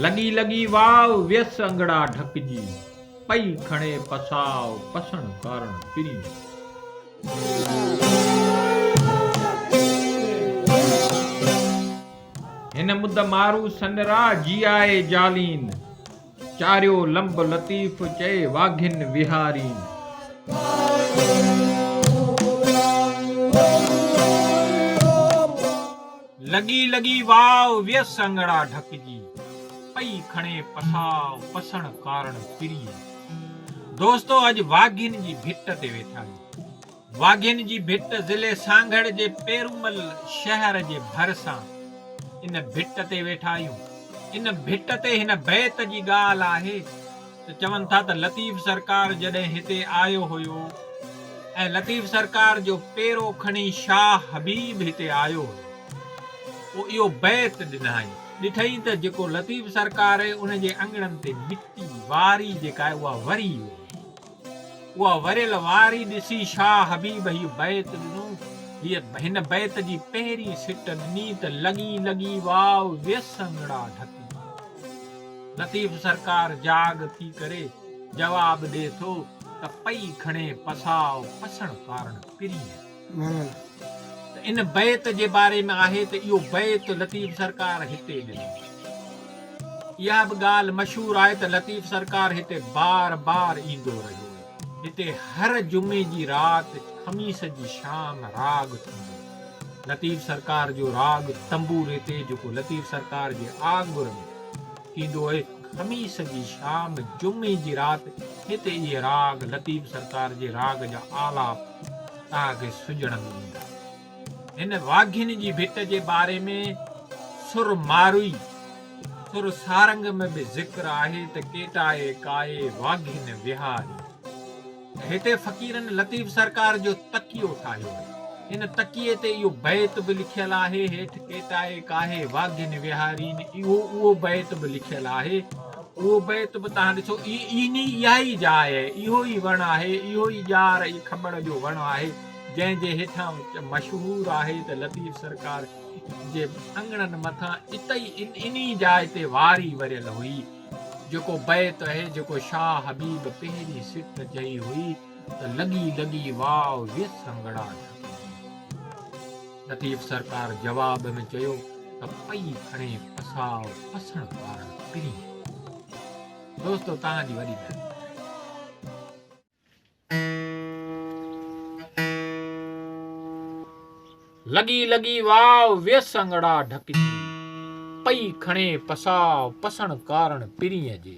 लगी लगी वाव व्यस अंगड़ा ढकजी पई खणे पसाव पसण कारण पिरी। हिन मुद मारू सनरा जियाए जालीन चारियो लंब लतीफ चए वाघिन विहारीन। लगी लगी वाव व्यस अंगड़ा ढकजी पई खणे पसाव पसण कारण पिरी। दोस्तों अज वाघिन जी भिट ते वेठा आहियूं। वाघिन जी भिट ज़िले सांगड़ जे पेरूमल शहर जे भरसां इन भिट ते वेठा आहियूं। इन भिट ते हिन बैत जी ॻाल्हि आहे त चवनि था त लतीफ़ सरकार जॾहिं हिते आयो हुयो ऐं लतीफ़ सरकार जो पेरो खणी शाह हबीब हिते आयो हुयो, पोइ इहो बैत ॾिनई ॾिठई त जेको लतीफ़ सरकार आहे उन जे अंगणनि ते मिटी वारी जेका आहे उहा वरी उहा वरियल वारी ॾिसी शाह हबीब हीअ बैत ॾिनो। हिन बैत जी पहिरीं सिट ॾिनी त लगी लगी वाव व्यस अंगड़ा ढकी। लतीफ़ सरकार जाग थी करे जवाब ॾे थो त पई खणे पसाव पसण कारण पिरी। इन बैत जे बारे में आहे त इहो बैत लतीफ़ सरकार हिते ॾिनो। इहा बि ॻाल्हि मशहूर आहे त लतीफ़ सरकार हिते बार बार ईंदो रहियो। हिते हर जुमे जी राति ख़मीस जी शाम राग थींदो। लतीफ़ सरकार जो राग तंबूर हिते जेको लतीफ़ सरकार जे आगुर में थींदो आहे ख़मीस जी शाम जुमे जी राति हिते इहे राग लतीफ़ सरकार जे राग जा आलाप तव्हांखे सुञण में ईंदा। हिन वाघिन जी भिट जे बारे में सुर मारुई सुर सारंग में भी जिक्र आहे त केटाए काए वाघिन विहारी। हिते फ़कीरनि लतीफ़ सरकार जो तकियो ठाहियो आहे। हिन तकिए ते इहो बैत बि लिखियल आहे, हेठि केटाए काहे वाघिन विहारीन उहो बैत बि लिखियल आहे। उहो बैत बि तव्हां ॾिसो इहा ई जाइ आहे, इहो ई वण आहे, इहो ई ॼार ई खबड़ जो वण आहे जंहिंजे हेठां मशहूर आहे त लतीफ़ सरकार जे अंगणनि मथां इतई इन्ही जाइ ते वारी वरियल हुई। जेको बैत आहे जेको शाह हबीब पहिरीं सिट चई हुई त लगी लगी वाव व्यस अंगड़ा ढकी। लतीफ़ सरकार जवाब में चयो त पई खणे पसाव पसण कारण पिरी। दोस्तों तव्हांजी वॾी महिरबानी। लगी लगी वाव व्यस अंगड़ा ढकजी पई खणे पसाव पसण कारण पिरीअ जे।